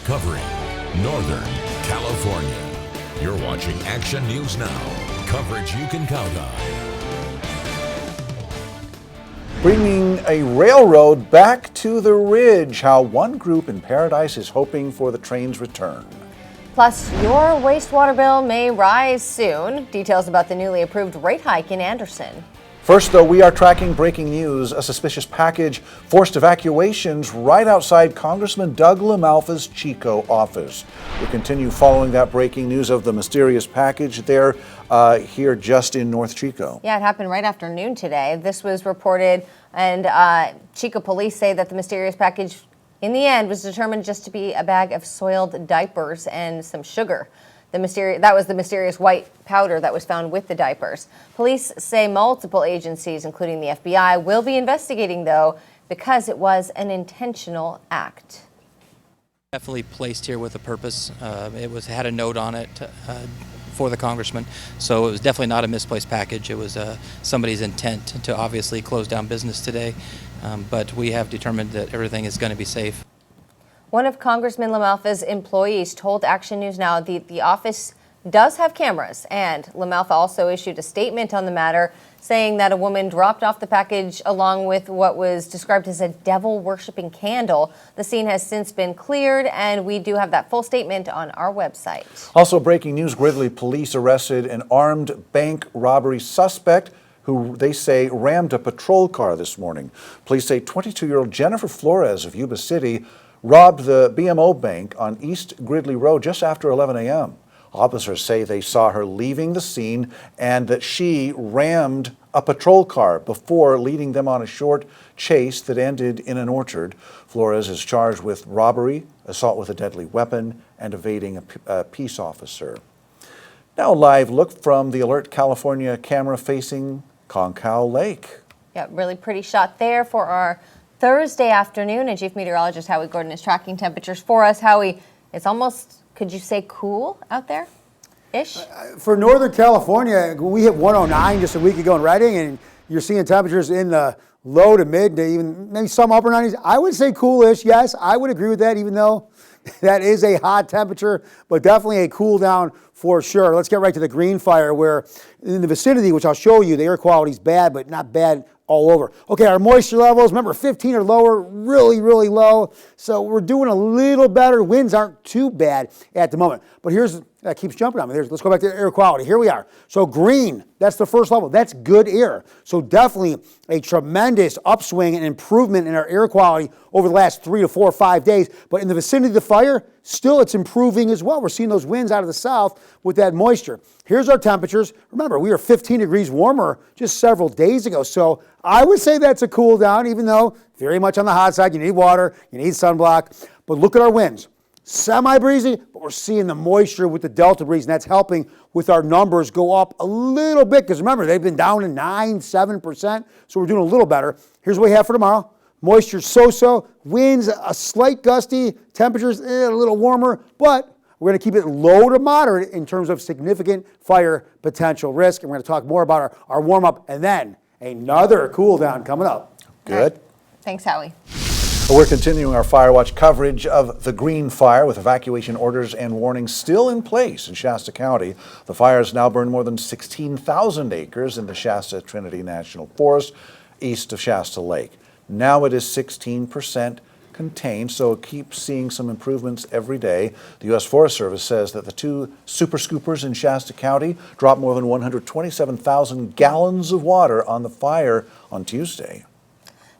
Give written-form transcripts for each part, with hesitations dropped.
covering Northern California. You're watching Action News Now, coverage you can count on. Bringing a railroad back to the Ridge, how one group in Paradise is hoping for the train's return. Plus, your wastewater bill may rise soon. Details about the newly approved rate hike in Anderson. First, though, we are tracking breaking news. A suspicious package forced evacuations right outside Congressman Doug LaMalfa's Chico office. We continue following that breaking news of the mysterious package there here just in North Chico. Yeah, it happened right after noon today. This was reported, and Chico police say that the mysterious package in the end was determined just to be a bag of soiled diapers and some sugar. That was the mysterious white powder that was found with the diapers. Police say multiple agencies, including the FBI, will be investigating, though, because it was an intentional act. Definitely placed here with a purpose. It had a note on it for the congressman, so it was definitely not a misplaced package. It was somebody's intent to obviously close down business today, but we have determined that everything is going to be safe. One of Congressman LaMalfa's employees told Action News Now the office does have cameras, and LaMalfa also issued a statement on the matter saying that a woman dropped off the package along with what was described as a devil-worshipping candle. The scene has since been cleared, and we do have that full statement on our website. Also breaking news, Gridley police arrested an armed bank robbery suspect who they say rammed a patrol car this morning. Police say 22-year-old Jennifer Flores of Yuba City robbed the BMO Bank on East Gridley Road just after 11 a.m. Officers say they saw her leaving the scene and that she rammed a patrol car before leading them on a short chase that ended in an orchard. Flores is charged with robbery, assault with a deadly weapon, and evading a peace officer. Now a live look from the Alert California camera facing Concow Lake. Yeah, really pretty shot there for our Thursday afternoon, and Chief Meteorologist Howie Gordon is tracking temperatures for us. Howie, it's almost, could you say cool out there-ish? For Northern California, we hit 109 just a week ago in Redding, and you're seeing temperatures in the low to mid to even maybe some upper 90s. I would say cool-ish, yes. I would agree with that, even though that is a hot temperature, but definitely a cool down for sure. Let's get right to the green fire, where in the vicinity, which I'll show you, the air quality is bad, but not bad all over. Okay, our moisture levels, remember 15 or lower, really, really low. So we're doing a little better. Winds aren't too bad at the moment. But here's, that keeps jumping on me. Let's go back to air quality. Here we are. So green, that's the first level. That's good air. So definitely a tremendous upswing and improvement in our air quality over the last 3 to 4 or 5 days. But in the vicinity of the fire, still it's improving as well. We're seeing those winds out of the south with that moisture. Here's our temperatures. Remember, we were 15 degrees warmer just several days ago. So I would say that's a cool down, even though very much on the hot side. You need water, you need sunblock. But look at our winds. Semi-breezy, but we're seeing the moisture with the delta breeze, and that's helping with our numbers go up a little bit, because remember, they've been down to 9-7%, so we're doing a little better. Here's what we have for tomorrow. Moisture so-so, winds a slight gusty, temperatures a little warmer, but we're going to keep it low to moderate in terms of significant fire potential risk, and we're going to talk more about our warm-up, and then another cool down coming up. Good. Right. Thanks, Howie. We're continuing our Fire Watch coverage of the Green Fire with evacuation orders and warnings still in place in Shasta County. The fire has now burned more than 16,000 acres in the Shasta Trinity National Forest east of Shasta Lake. Now it is 16% contained, so it keeps seeing some improvements every day. The U.S. Forest Service says that the 2 super scoopers in Shasta County dropped more than 127,000 gallons of water on the fire on Tuesday.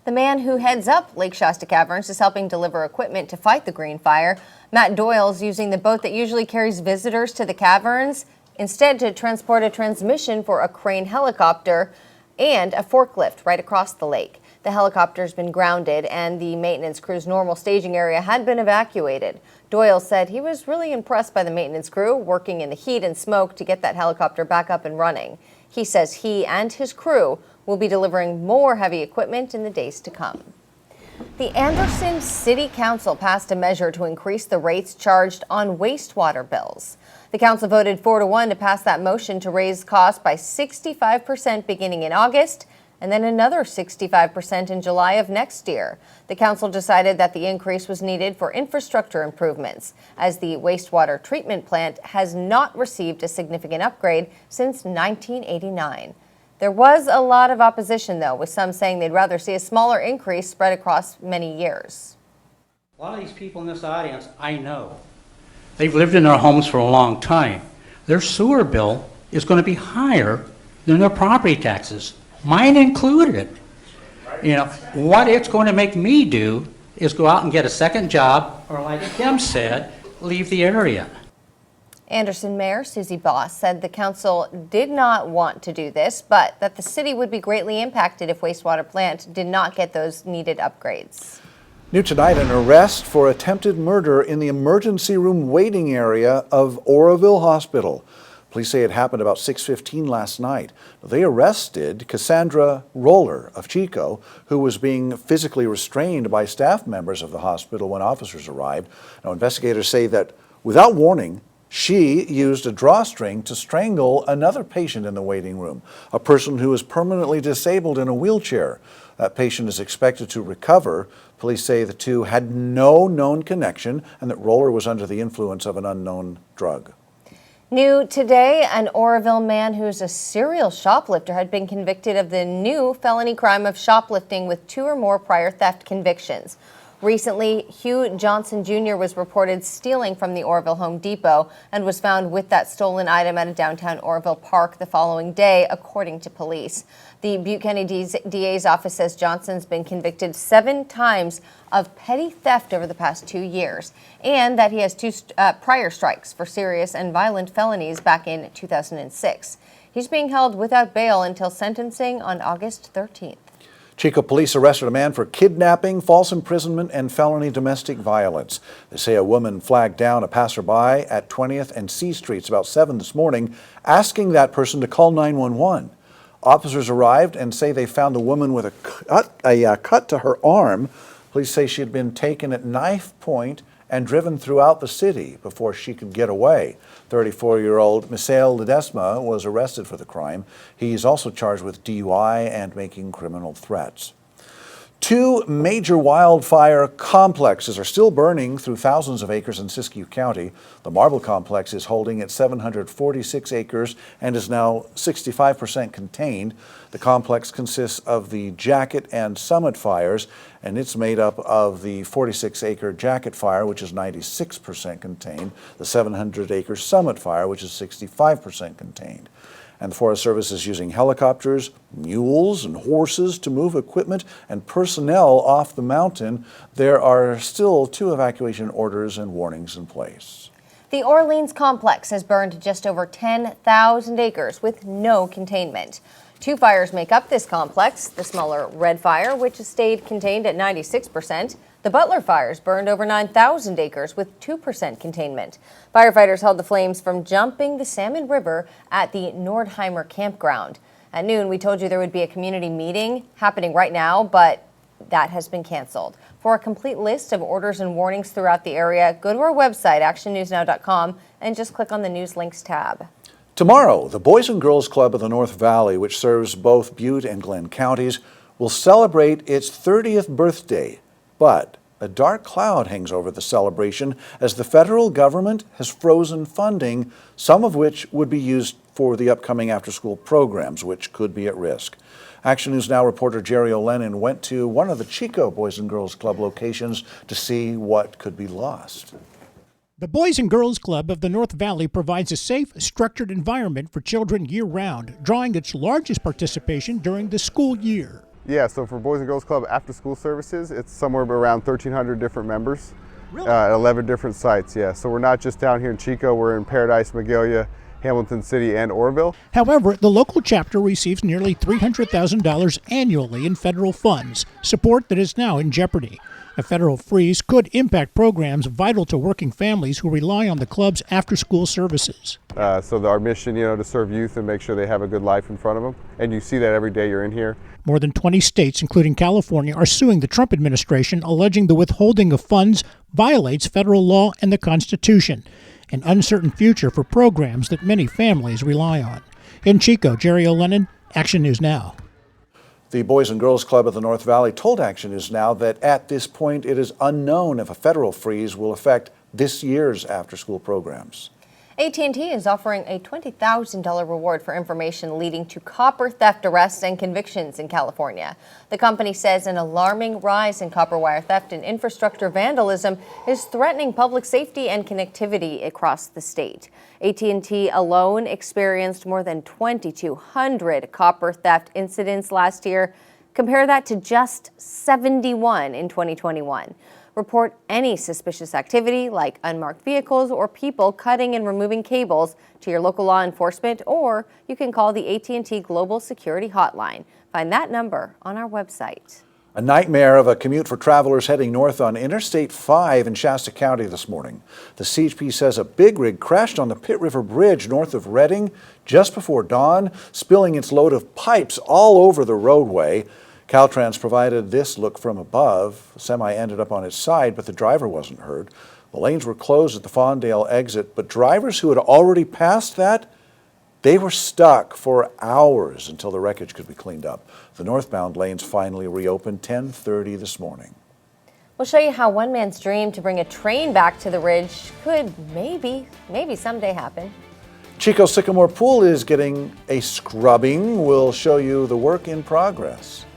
The man who heads up Lake Shasta Caverns is helping deliver equipment to fight the green fire. Matt Doyle's using the boat that usually carries visitors to the caverns instead to transport a transmission for a crane helicopter and a forklift right across the lake. The helicopter's been grounded and the maintenance crew's normal staging area had been evacuated. Doyle said he was really impressed by the maintenance crew working in the heat and smoke to get that helicopter back up and running. He says he and his crew will be delivering more heavy equipment in the days to come. The Anderson City Council passed a measure to increase the rates charged on wastewater bills. The council voted 4-1 to pass that motion to raise costs by 65% beginning in August and then another 65% in July of next year. The council decided that the increase was needed for infrastructure improvements, as the wastewater treatment plant has not received a significant upgrade since 1989. There was a lot of opposition, though, with some saying they'd rather see a smaller increase spread across many years. A lot of these people in this audience, I know. They've lived in their homes for a long time. Their sewer bill is going to be higher than their property taxes, mine included. You know, what it's going to make me do is go out and get a second job, or like Kim said, leave the area. Anderson Mayor Susie Boss said the council did not want to do this, but that the city would be greatly impacted if wastewater plant did not get those needed upgrades. New tonight, an arrest for attempted murder in the emergency room waiting area of Oroville Hospital. Police say it happened about 6:15 last night. They arrested Cassandra Roller of Chico, who was being physically restrained by staff members of the hospital when officers arrived. Now, investigators say that without warning, she used a drawstring to strangle another patient in the waiting room, a person who is permanently disabled in a wheelchair. That patient is expected to recover. Police say the two had no known connection and that Roller was under the influence of an unknown drug. New today, an Oroville man who's a serial shoplifter had been convicted of the new felony crime of shoplifting with 2 or more prior theft convictions. Recently, Hugh Johnson Jr. was reported stealing from the Oroville Home Depot and was found with that stolen item at a downtown Oroville park the following day, according to police. The Butte County DA's office says Johnson's been convicted 7 times of petty theft over the past 2 years, and that he has 2 prior strikes for serious and violent felonies back in 2006. He's being held without bail until sentencing on August 13th. Chico police arrested a man for kidnapping, false imprisonment, and felony domestic violence. They say a woman flagged down a passerby at 20th and C Streets about 7 this morning, asking that person to call 911. Officers arrived and say they found the woman with a cut to her arm. Police say she had been taken at knife point and driven throughout the city before she could get away. 34-year-old Misael Ledesma was arrested for the crime. He's also charged with DUI and making criminal threats. 2 major wildfire complexes are still burning through thousands of acres in Siskiyou County. The Marble Complex is holding at 746 acres and is now 65% contained. The complex consists of the Jacket and Summit fires, and it's made up of the 46-acre Jacket fire, which is 96% contained, the 700-acre Summit fire, which is 65% contained. And the Forest Service is using helicopters, mules, and horses to move equipment and personnel off the mountain. There are still 2 evacuation orders and warnings in place. The Orleans complex has burned just over 10,000 acres with no containment. 2 fires make up this complex, the smaller Red Fire, which has stayed contained at 96%. The Butler fires burned over 9,000 acres with 2% containment. Firefighters held the flames from jumping the Salmon River at the Nordheimer campground. At noon, we told you there would be a community meeting happening right now, but that has been canceled. For a complete list of orders and warnings throughout the area, go to our website, actionnewsnow.com, and just click on the News Links tab. Tomorrow, the Boys and Girls Club of the North Valley, which serves both Butte and Glenn counties, will celebrate its 30th birthday. But a dark cloud hangs over the celebration as the federal government has frozen funding, some of which would be used for the upcoming after-school programs, which could be at risk. Action News Now reporter Jerry O'Lennon went to one of the Chico Boys and Girls Club locations to see what could be lost. The Boys and Girls Club of the North Valley provides a safe, structured environment for children year-round, drawing its largest participation during the school year. Yeah, so for Boys and Girls Club after school services, it's somewhere around 1,300 different members at 11 different sites. Yeah, so we're not just down here in Chico, we're in Paradise, Magalia, Hamilton City, and Oroville. However, the local chapter receives nearly $300,000 annually in federal funds, support that is now in jeopardy. A federal freeze could impact programs vital to working families who rely on the club's after-school services. So our mission, to serve youth and make sure they have a good life in front of them. And you see that every day you're in here. More than 20 states, including California, are suing the Trump administration, alleging the withholding of funds violates federal law and the Constitution, an uncertain future for programs that many families rely on. In Chico, Jerry O'Lennon, Action News Now. The Boys and Girls Club of the North Valley told Action News Now that at this point it is unknown if a federal freeze will affect this year's after-school programs. AT&T is offering a $20,000 reward for information leading to copper theft arrests and convictions in California. The company says an alarming rise in copper wire theft and infrastructure vandalism is threatening public safety and connectivity across the state. AT&T alone experienced more than 2,200 copper theft incidents last year. Compare that to just 71 in 2021. Report any suspicious activity like unmarked vehicles or people cutting and removing cables to your local law enforcement, or you can call the AT&T Global Security Hotline. Find that number on our website. A nightmare of a commute for travelers heading north on Interstate 5 in Shasta County this morning. The CHP says a big rig crashed on the Pitt River Bridge north of Redding just before dawn, spilling its load of pipes all over the roadway. Caltrans provided this look from above. The semi ended up on its side, but the driver wasn't hurt. The lanes were closed at the Fawndale exit, but drivers who had already passed that, they were stuck for hours until the wreckage could be cleaned up. The northbound lanes finally reopened 10:30 this morning. We'll show you how one man's dream to bring a train back to the ridge could maybe someday happen. Chico Sycamore Pool is getting a scrubbing. We'll show you the work in progress.